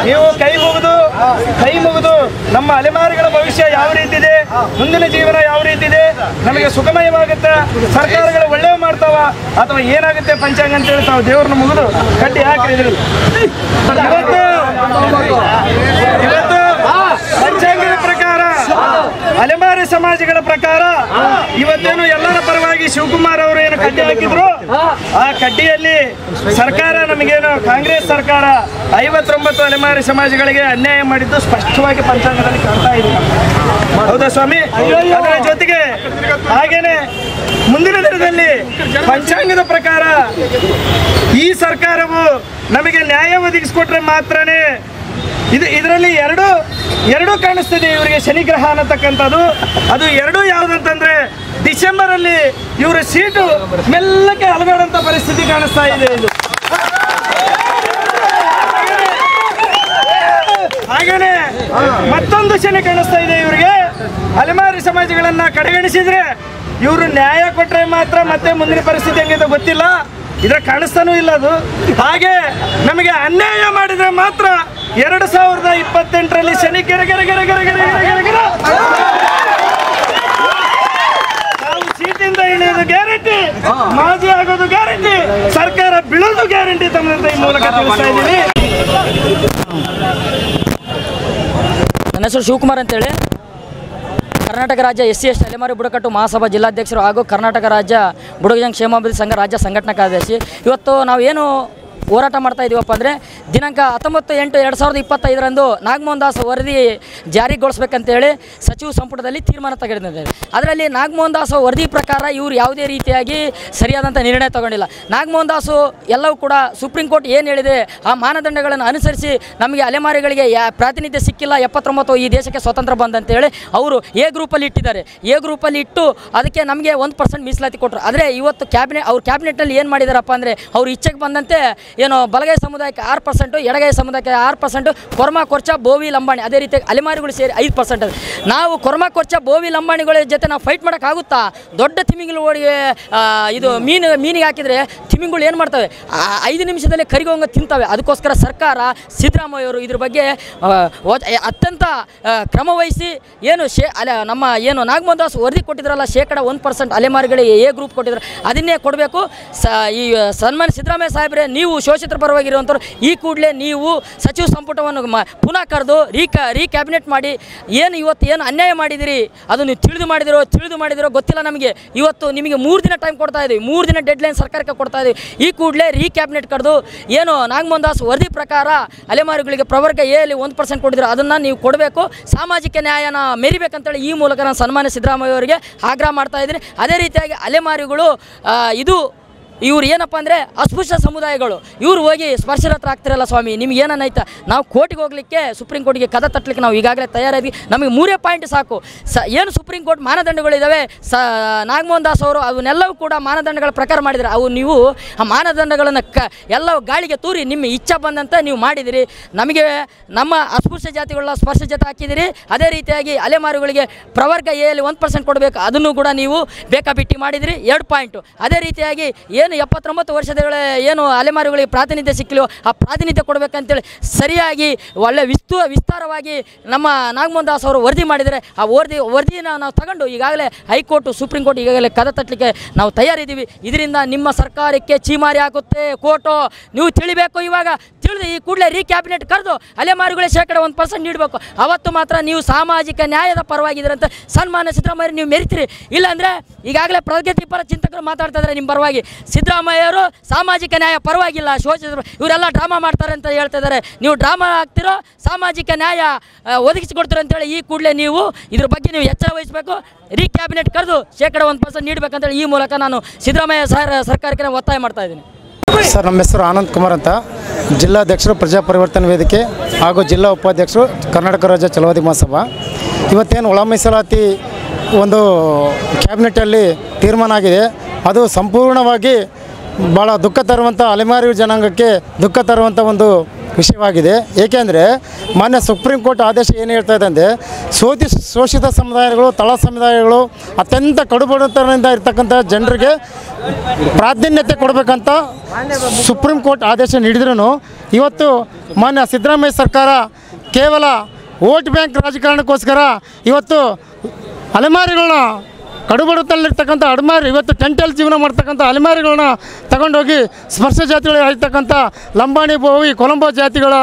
ನೀವು ಕೈ ಮುಗಿದು ನಮ್ಮ ಅಲೆಮಾರಿಗಳ ಭವಿಷ್ಯ ಯಾವ ರೀತಿ ಇದೆ, ಮುಂದಿನ ಜೀವನ ಯಾವ ರೀತಿ ಇದೆ, ನಮಗೆ ಸುಖಮಯವಾಗುತ್ತೆ, ಸರ್ಕಾರಗಳು ಒಳ್ಳೆಯ ಮಾಡ್ತಾವ ಅಥವಾ ಏನಾಗುತ್ತೆ ಪಂಚಾಂಗ ಅಂತೇಳಿ ತಾವು ದೇವ್ರನ್ನ ಮುಗಿದು ಕಟ್ಟಿ ಹಾಕಿದ್ರಿ. ಇವತ್ತು ಪಂಚಾಂಗದ ಪ್ರಕಾರ ಅಲೆಮಾರಿ ಸಮಾಜಗಳ ಪ್ರಕಾರ ಇವತ್ತೇನು ಎಲ್ಲರ ಪರವಾಗಿ ಶಿವಕುಮಾರ್ ಅವರು ಏನು ಕಡ್ಡಿ ಹಾಕಿದ್ರು, ಆ ಕಡ್ಡಿಯಲ್ಲಿ ಸರ್ಕಾರ ನಮಗೇನು ಕಾಂಗ್ರೆಸ್ ಸರ್ಕಾರ 59 ಅಲೆಮಾರಿ ಸಮಾಜಗಳಿಗೆ ಅನ್ಯಾಯ ಮಾಡಿದ್ದು ಸ್ಪಷ್ಟವಾಗಿ ಪಂಚಾಂಗದಲ್ಲಿ ಕಾಣ್ತಾ ಇದೆ. ಹೌದಾ ಸ್ವಾಮಿ? ಅದರ ಜೊತೆಗೆ ಹಾಗೇನೆ ಮುಂದಿನ ದಿನದಲ್ಲಿ ಪಂಚಾಂಗದ ಪ್ರಕಾರ ಈ ಸರ್ಕಾರವು ನಮಗೆ ನ್ಯಾಯ ಒದಗಿಸಿಕೊಟ್ರೆ ಮಾತ್ರನೇ ಇದರಲ್ಲಿ ಎರಡು ಕಾಣಿಸ್ತಿದೆ ಇವರಿಗೆ ಶನಿಗ್ರಹ ಅನ್ನತಕ್ಕಂಥದ್ದು. ಅದು ಎರಡು ಯಾವುದಂತಂದ್ರೆ ಡಿಸೆಂಬರ್ ಅಲ್ಲಿ ಇವರ ಸೀಟು ಮೆಲ್ಲಕ್ಕೆ ಅಲಗಾಡಂತ ಪರಿಸ್ಥಿತಿ ಕಾಣಿಸ್ತಾ ಇದೆ. ಇದು ಹಾಗೇನೆ ಮತ್ತೊಂದು ಶನಿ ಕಾಣಿಸ್ತಾ ಇದೆ ಇವರಿಗೆ. ಅಲೆಮಾರಿ ಸಮಾಜಗಳನ್ನ ಕಡೆಗಣಿಸಿದ್ರೆ ಇವರು ನ್ಯಾಯ ಕೊಟ್ರೆ ಮಾತ್ರ ಮತ್ತೆ ಮುಂದಿನ ಪರಿಸ್ಥಿತಿ ಹೆಂಗಿದೆ ಗೊತ್ತಿಲ್ಲ, ಇದ್ರ ಕಾಣಿಸ್ತಾನೂ ಇಲ್ಲ ಅದು. ಹಾಗೆ ನಮಗೆ ಅನ್ಯಾಯ ಮಾಡಿದ್ರೆ ಮಾತ್ರ 2028ರಲ್ಲಿ ಶನಿ ನಾವು ಸೀಟಿಂದ ಇಳಿಯೋದು ಗ್ಯಾರಂಟಿ, ಮಾಜಿ ಆಗೋದು ಗ್ಯಾರಂಟಿ, ಸರ್ಕಾರ ಬೀಳೋದು ಗ್ಯಾರಂಟಿ ತಮ್ಮಂತ ಈ ಮೂಲಕ ತಿಳಿಸ್ತಾ ಇದ್ದೀವಿ. ನನ್ನ ಹೆಸರು ಶಿವಕುಮಾರ್ ಅಂತೇಳಿ, ಕರ್ನಾಟಕ ರಾಜ್ಯ SC/ST ಅಲೆಮಾರಿ ಬುಡಕಟ್ಟು ಮಹಾಸಭಾ ಜಿಲ್ಲಾಧ್ಯಕ್ಷರು ಹಾಗೂ ಕರ್ನಾಟಕ ರಾಜ್ಯ ಬುಡಕಜನ ಕ್ಷೇಮಾಭಿವೃದ್ಧಿ ಸಂಘ ರಾಜ್ಯ ಸಂಘಟನಾ ಕಾರ್ಯದರ್ಶಿ. ಇವತ್ತು ನಾವು ಏನು ಹೋರಾಟ ಮಾಡ್ತಾ ಇದ್ದೀವಪ್ಪ ಅಂದರೆ ದಿನಾಂಕ 19/8/2025 ನಾಗಮೋಹನ್ ದಾಸ್ ವರದಿ ಜಾರಿಗೊಳಿಸಬೇಕಂತೇಳಿ ಸಚಿವ ಸಂಪುಟದಲ್ಲಿ ತೀರ್ಮಾನ ತೆಗೆದಿದ್ದಾರೆ. ಅದರಲ್ಲಿ ನಾಗಮೋಹನ್ ದಾಸ್ ವರದಿ ಪ್ರಕಾರ ಇವರು ಯಾವುದೇ ರೀತಿಯಾಗಿ ಸರಿಯಾದಂಥ ನಿರ್ಣಯ ತಗೊಂಡಿಲ್ಲ. ನಾಗಮೋಹನ್ ದಾಸು ಎಲ್ಲವೂ ಕೂಡ ಸುಪ್ರೀಂ ಕೋರ್ಟ್ ಏನು ಹೇಳಿದೆ ಆ ಮಾನದಂಡಗಳನ್ನು ಅನುಸರಿಸಿ ನಮಗೆ ಅಲೆಮಾರಿಗಳಿಗೆ ಪ್ರಾತಿನಿಧ್ಯ ಸಿಕ್ಕಿಲ್ಲ, 79 ಈ ದೇಶಕ್ಕೆ ಸ್ವತಂತ್ರ ಬಂದಂತೇಳಿ ಅವರು ಎ ಗ್ರೂಪಲ್ಲಿ ಇಟ್ಟಿದ್ದಾರೆ. ಎ ಗ್ರೂಪಲ್ಲಿ ಇಟ್ಟು ಅದಕ್ಕೆ ನಮಗೆ 1% ಮೀಸಲಾತಿ ಕೊಟ್ಟರು. ಆದರೆ ಇವತ್ತು ಕ್ಯಾಬಿನೆಟ್ನಲ್ಲಿ ಏನು ಮಾಡಿದಾರಪ್ಪ ಅಂದರೆ ಅವ್ರು ಇಚ್ಛೆಗೆ ಬಂದಂತೆ ಏನು ಬಲಗೈ ಸಮುದಾಯಕ್ಕೆ 6%, ಎಡಗೈ ಸಮುದಾಯಕ್ಕೆ 6%, ಕೊರ್ಮಾ ಕೊರ್ಚಾ ಬೋವಿ ಲಂಬಾಣಿ ಅದೇ ರೀತಿ ಅಲೆಮಾರಿಗಳು ಸೇರಿ 5%. ನಾವು ಕೊರ್ಮಾ ಕೊರ್ಚಾ ಬೋವಿ ಲಂಬಾಣಿಗಳ ಜೊತೆ ನಾವು ಫೈಟ್ ಮಾಡೋಕ್ಕಾಗುತ್ತಾ? ದೊಡ್ಡ ತಿಮಿಂಗಳು ಓಡಿಗೆ ಇದು ಮೀನಿಗೆ ಹಾಕಿದರೆ ತಿಮಿಂಗಳು ಏನು ಮಾಡ್ತವೆ, 5 ನಿಮಿಷದಲ್ಲಿ ಕರಿಗೋಂಗ ತಿಂತವೆ. ಅದಕ್ಕೋಸ್ಕರ ಸರ್ಕಾರ ಸಿದ್ದರಾಮಯ್ಯವರು ಇದ್ರ ಬಗ್ಗೆ ಅತ್ಯಂತ ಕ್ರಮ ವಹಿಸಿ ಏನು ನಮ್ಮ ಏನು ನಾಗಮೋಹನ್ ದಾಸ್ ವರದಿ ಕೊಟ್ಟಿದ್ರಲ್ಲ, 1% ಅಲೆಮಾರಿಗಳಿಗೆ ಎ ಗ್ರೂಪ್ ಕೊಟ್ಟಿದ್ರು, ಅದನ್ನೇ ಕೊಡಬೇಕು. ಈ ಸನ್ಮಾನ್ಯ ಸಿದ್ದರಾಮಯ್ಯ ಸಾಹೇಬ್ರೆ, ನೀವು ಶೋಷಿತರ ಪರವಾಗಿರುವಂಥವ್ರು ಈ ಕೂಡಲೇ ನೀವು ಸಚಿವ ಸಂಪುಟವನ್ನು ಪುನಃ ಕರೆದು ಕ್ಯಾಬಿನೆಟ್ ಮಾಡಿ ಏನು ಅನ್ಯಾಯ ಮಾಡಿದಿರಿ ಅದು ನೀವು ತಿಳಿದು ಮಾಡಿದಿರೋ ಗೊತ್ತಿಲ್ಲ ನಮಗೆ. ಇವತ್ತು ನಿಮಗೆ 3 ದಿನ ಟೈಮ್ ಕೊಡ್ತಾ ಇದ್ದೀವಿ, 3 ದಿನ ಡೆಡ್ಲೈನ್ ಸರ್ಕಾರಕ್ಕೆ ಕೊಡ್ತಾ ಇದ್ದೀವಿ. ಈ ಕೂಡಲೇ ಕ್ಯಾಬಿನೆಟ್ ಕರೆದು ಏನು ನಾಗಮೋಹನ್ ದಾಸ್ ವರದಿ ಪ್ರಕಾರ ಅಲೆಮಾರಿಗಳಿಗೆ ಪ್ರವರ್ಗ ಎಲ್ಲಿ 1% ಕೊಟ್ಟಿದ್ರು ಅದನ್ನು ನೀವು ಕೊಡಬೇಕು, ಸಾಮಾಜಿಕ ನ್ಯಾಯನ ಮೆರಿಬೇಕಂತೇಳಿ ಈ ಮೂಲಕ ನಾನು ಸನ್ಮಾನ್ಯ ಸಿದ್ದರಾಮಯ್ಯ ಅವರಿಗೆ ಆಗ್ರಹ ಮಾಡ್ತಾ ಇದ್ದೀನಿ. ಅದೇ ರೀತಿಯಾಗಿ ಅಲೆಮಾರಿಗಳು ಇವ್ರು ಏನಪ್ಪ ಅಂದರೆ ಅಸ್ಪೃಶ್ಯ ಸಮುದಾಯಗಳು ಇವ್ರು ಹೋಗಿ ಸ್ಪರ್ಶರತ್ರ ಆಗ್ತಿರಲ್ಲ ಸ್ವಾಮಿ, ನಿಮ್ಗೆ ಏನನ್ನೈತ? ನಾವು ಕೋರ್ಟಿಗೆ ಹೋಗಲಿಕ್ಕೆ ಸುಪ್ರೀಂ ಕೋರ್ಟಿಗೆ ಕದ ತಟ್ಟಲಿಕ್ಕೆ ನಾವು ಈಗಾಗಲೇ ತಯಾರಾದ್ವಿ. ನಮಗೆ 3 ಪಾಯಿಂಟ್ ಸಾಕು. ಏನು ಸುಪ್ರೀಂ ಕೋರ್ಟ್ ಮಾನದಂಡಗಳಿದ್ದಾವೆ, ನಾಗಮೋಹನ್ ದಾಸ್ ಅವರು ಅವನ್ನೆಲ್ಲವೂ ಕೂಡ ಮಾನದಂಡಗಳ ಪ್ರಕಾರ ಮಾಡಿದರೆ ನೀವು ಆ ಮಾನದಂಡಗಳನ್ನು ಎಲ್ಲವೂ ಗಾಳಿಗೆ ತೂರಿ ನಿಮ್ಮ ಇಚ್ಛೆ ಬಂದಂತೆ ನೀವು ಮಾಡಿದಿರಿ. ನಮಗೆ ನಮ್ಮ ಅಸ್ಪೃಶ್ಯ ಜಾತಿಗಳ ಸ್ಪರ್ಶ ಜಾತಿ ಹಾಕಿದಿರಿ. ಅದೇ ರೀತಿಯಾಗಿ ಅಲೆಮಾರಿಗಳಿಗೆ ಪ್ರವರ್ಗ ಎಲ್ಲಿ 1% ಕೊಡಬೇಕು, ಅದನ್ನು ಕೂಡ ನೀವು ಬೇಕಾಬಿಟ್ಟಿ ಮಾಡಿದಿರಿ. 2 ಪಾಯಿಂಟು. ಅದೇ ರೀತಿಯಾಗಿ ಏನು 79 ವರ್ಷಗಳ ಏನು ಅಲೆಮಾರಿಗಳಿಗೆ ಪ್ರಾತಿನಿಧ್ಯ ಸಿಕ್ಕಿಲ್ಲ ಆ ಪ್ರಾತಿನಿಧ್ಯ ಕೊಡಬೇಕಂತೇಳಿ ಸರಿಯಾಗಿ ಒಳ್ಳೆ ವಿಸ್ತಾರವಾಗಿ ನಮ್ಮ ನಾಗಮೋಹನ್ ದಾಸ್ ಅವರು ವರದಿ ಮಾಡಿದರೆ ಆ ವರದಿನ ನಾವು ತಗೊಂಡು ಈಗಾಗಲೇ ಹೈಕೋರ್ಟು ಸುಪ್ರೀಂ ಕೋರ್ಟ್ ಈಗಾಗಲೇ ಕದ ತಟ್ಟಲಿಕ್ಕೆ ನಾವು ತಯಾರಿದ್ದೀವಿ. ಇದರಿಂದ ನಿಮ್ಮ ಸರ್ಕಾರಕ್ಕೆ ಚೀಮಾರಿ ಆಗುತ್ತೆ ಕೋರ್ಟು, ನೀವು ತಿಳಿಬೇಕು. ಇವಾಗ ತಿಳಿದು ಈ ಕೂಡಲೇ ಕ್ಯಾಬಿನೆಟ್ ಕರೆದು ಅಲೆಮಾರಿಗಳೇ 1% ನೀಡಬೇಕು. ಅವತ್ತು ಮಾತ್ರ ನೀವು ಸಾಮಾಜಿಕ ನ್ಯಾಯದ ಪರವಾಗಿದ್ದೀರಂತ ಸನ್ಮಾನ್ಯ ಸಿದ್ದರಾಮಯ್ಯ ನೀವು ಮೆರಿತೀರಿ. ಇಲ್ಲಾಂದರೆ ಈಗಾಗಲೇ ಪ್ರಗತಿಪರ ಚಿಂತಕರು ಮಾತಾಡ್ತಾ ಇದ್ದಾರೆ ನಿಮ್ಮ ಪರವಾಗಿ. ಸಿದ್ದರಾಮಯ್ಯವರು ಸಾಮಾಜಿಕ ನ್ಯಾಯ ಪರವಾಗಿಲ್ಲ, ಶೋಷಿತರು ಇವರೆಲ್ಲ ಡ್ರಾಮಾ ಮಾಡ್ತಾರೆ ಅಂತ ಹೇಳ್ತಾ ಇದ್ದಾರೆ. ನೀವು ಡ್ರಾಮಾ ಆಗ್ತಿರೋ, ಸಾಮಾಜಿಕ ನ್ಯಾಯ ಒದಗಿಸಿಕೊಡ್ತೀರೋ ಅಂತೇಳಿ ಈ ಕೂಡಲೇ ನೀವು ಇದ್ರ ಬಗ್ಗೆ ನೀವು ಎಚ್ಚರ ವಹಿಸಬೇಕು. ಕ್ಯಾಬಿನೆಟ್ ಕರೆದು 1% ನೀಡಬೇಕಂತೇಳಿ ಈ ಮೂಲಕ ನಾನು ಸಿದ್ದರಾಮಯ್ಯ ಸರ್ಕಾರಕ್ಕೆ ಒತ್ತಾಯ ಮಾಡ್ತಾ ಇದ್ದೀನಿ. ಸರ್, ನಮ್ಮ ಹೆಸರು ಆನಂದ್ ಕುಮಾರ್ ಅಂತ, ಜಿಲ್ಲಾಧ್ಯಕ್ಷರು ಪ್ರಜಾ ಪರಿವರ್ತನೆ ವೇದಿಕೆ ಹಾಗೂ ಜಿಲ್ಲಾ ಉಪಾಧ್ಯಕ್ಷರು ಕರ್ನಾಟಕ ರಾಜ್ಯ ಛಲವಾದಿ ಮಹಾಸಭಾ. ಇವತ್ತೇನು ಒಳ ಮೀಸಲಾತಿ ಒಂದು ಕ್ಯಾಬಿನೆಟಲ್ಲಿ ತೀರ್ಮಾನ ಆಗಿದೆ, ಅದು ಸಂಪೂರ್ಣವಾಗಿ ಭಾಳ ದುಃಖ ತರುವಂಥ ಅಲೆಮಾರಿ ಜನಾಂಗಕ್ಕೆ ದುಃಖ ತರುವಂಥ ಒಂದು ವಿಷಯವಾಗಿದೆ. ಏಕೆಂದರೆ ಮಾನ್ಯ ಸುಪ್ರೀಂ ಕೋರ್ಟ್ ಆದೇಶ ಏನು ಹೇಳ್ತಾ ಇದೆ ಅಂದರೆ ಶೋಷಿತ ಸಮುದಾಯಗಳು, ತಳ ಸಮುದಾಯಗಳು, ಅತ್ಯಂತ ಕಡುಬಡತನದಿಂದ ಇರ್ತಕ್ಕಂಥ ಜನರಿಗೆ ಪ್ರಾಧಾನ್ಯತೆ ಕೊಡಬೇಕಂತ ಸುಪ್ರೀಂ ಕೋರ್ಟ್ ಆದೇಶ ನೀಡಿದ್ರೂ ಇವತ್ತು ಮಾನ್ಯ ಸಿದ್ದರಾಮಯ್ಯ ಸರ್ಕಾರ ಕೇವಲ ವೋಟ್ ಬ್ಯಾಂಕ್ ರಾಜಕಾರಣಕ್ಕೋಸ್ಕರ ಇವತ್ತು ಅಲೆಮಾರಿಗಳನ್ನ, ಕಡುಬಡತನಲ್ಲಿರ್ತಕ್ಕಂಥ ಅಲೆಮಾರಿ, ಇವತ್ತು ಟೆಂಟಲ್ಲಿ ಜೀವನ ಮಾಡ್ತಕ್ಕಂಥ ಅಲೆಮಾರಿಗಳನ್ನ ತಗೊಂಡೋಗಿ ಸ್ಪರ್ಶ ಜಾತಿಗಳು ಆಗಿರ್ತಕ್ಕಂಥ ಲಂಬಾಣಿ, ಬೋವಿ, ಕೊಲಂಬೋ ಜಾತಿಗಳ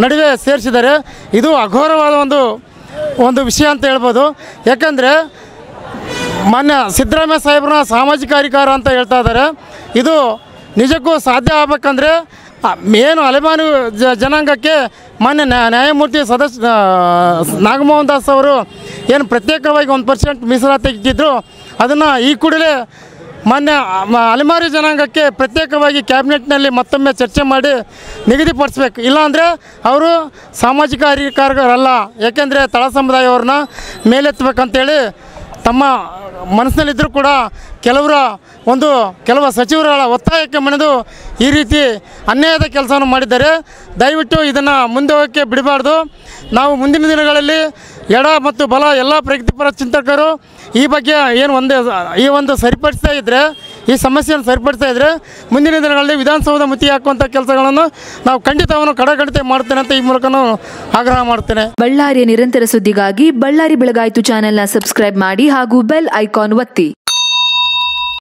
ನಡುವೆ ಸೇರಿಸಿದ್ದಾರೆ. ಇದು ಅಘೋರವಾದ ಒಂದು ವಿಷಯ ಅಂತ ಹೇಳ್ಬೋದು. ಯಾಕಂದರೆ ಮಾನ್ಯ ಸಿದ್ದರಾಮಯ್ಯ ಸಾಹೇಬ್ರನ್ನ ಸಾಮಾಜಿಕ ಅಧಿಕಾರ ಅಂತ ಹೇಳ್ತಾ ಇದ್ದಾರೆ. ಇದು ನಿಜಕ್ಕೂ ಸಾಧ್ಯ ಆಗಬೇಕಂದ್ರೆ ಏನು ಅಲೆಮಾರಿ ಜನಾಂಗಕ್ಕೆ ಮಾನ್ಯ ನ್ಯಾಯಮೂರ್ತಿ ನಾಗಮೋಹನ್ ದಾಸ್ ಅವರು ಏನು ಪ್ರತ್ಯೇಕವಾಗಿ 1% ಮೀಸಲಾತಿ ಇಟ್ಟಿದ್ರು, ಅದನ್ನು ಈ ಕೂಡಲೇ ಮಾನ್ಯ ಅಲೆಮಾರಿ ಜನಾಂಗಕ್ಕೆ ಪ್ರತ್ಯೇಕವಾಗಿ ಕ್ಯಾಬಿನೆಟ್ನಲ್ಲಿ ಮತ್ತೊಮ್ಮೆ ಚರ್ಚೆ ಮಾಡಿ ನಿಗದಿಪಡಿಸ್ಬೇಕು. ಇಲ್ಲಾಂದರೆ ಅವರು ಸಾಮಾಜಿಕ ಅಧಿಕಾರಿಗಳಲ್ಲ. ಏಕೆಂದರೆ ತಳ ಸಮುದಾಯವ್ರನ್ನ ಮೇಲೆತ್ತಬೇಕಂತೇಳಿ ತಮ್ಮ ಮನಸ್ಸಿನಲ್ಲಿದ್ದರೂ ಕೂಡ ಕೆಲವು ಸಚಿವರ ಒತ್ತಾಯಕ್ಕೆ ಮಣಿದು ಈ ರೀತಿ ಅನ್ಯಾಯದ ಕೆಲಸವನ್ನು ಮಾಡಿದ್ದಾರೆ. ದಯವಿಟ್ಟು ಇದನ್ನು ಮುಂದೆ ಹೋಗೋಕ್ಕೆ ಬಿಡಬಾರ್ದು. ನಾವು ಮುಂದಿನ ದಿನಗಳಲ್ಲಿ ಎಡ ಮತ್ತು ಬಲ ಎಲ್ಲ ಪ್ರಗತಿಪರ ಚಿಂತಕರು ಈ ಬಗ್ಗೆ ಸರಿಪಡಿಸ್ತಾ ಇದ್ದರೆ, ಈ ಸಮಸ್ಯೆಯನ್ನು ಸರಿಪಡಿಸ್ತಾ ಇದ್ದರೆ ಮುಂದಿನ ದಿನಗಳಲ್ಲಿ ವಿಧಾನಸೌಧ ಮುತ್ತಿ ಹಾಕುವಂಥ ಕೆಲಸಗಳನ್ನು ನಾವು ಖಂಡಿತವನ್ನು ಕಡಗಂಟೆ ಮಾಡ್ತೇನೆ ಅಂತ ಈ ಮೂಲಕ ಆಗ್ರಹ ಮಾಡ್ತೇನೆ. ಬಳ್ಳಾರಿಯ ನಿರಂತರ ಸುದ್ದಿಗಾಗಿ ಬಳ್ಳಾರಿ ಬೆಳಗಾಯಿತು ಚಾನೆಲ್ನ ಸಬ್ಸ್ಕ್ರೈಬ್ ಮಾಡಿ ಹಾಗೂ ಬೆಲ್ ಐಕಾನ್ ಒತ್ತಿ.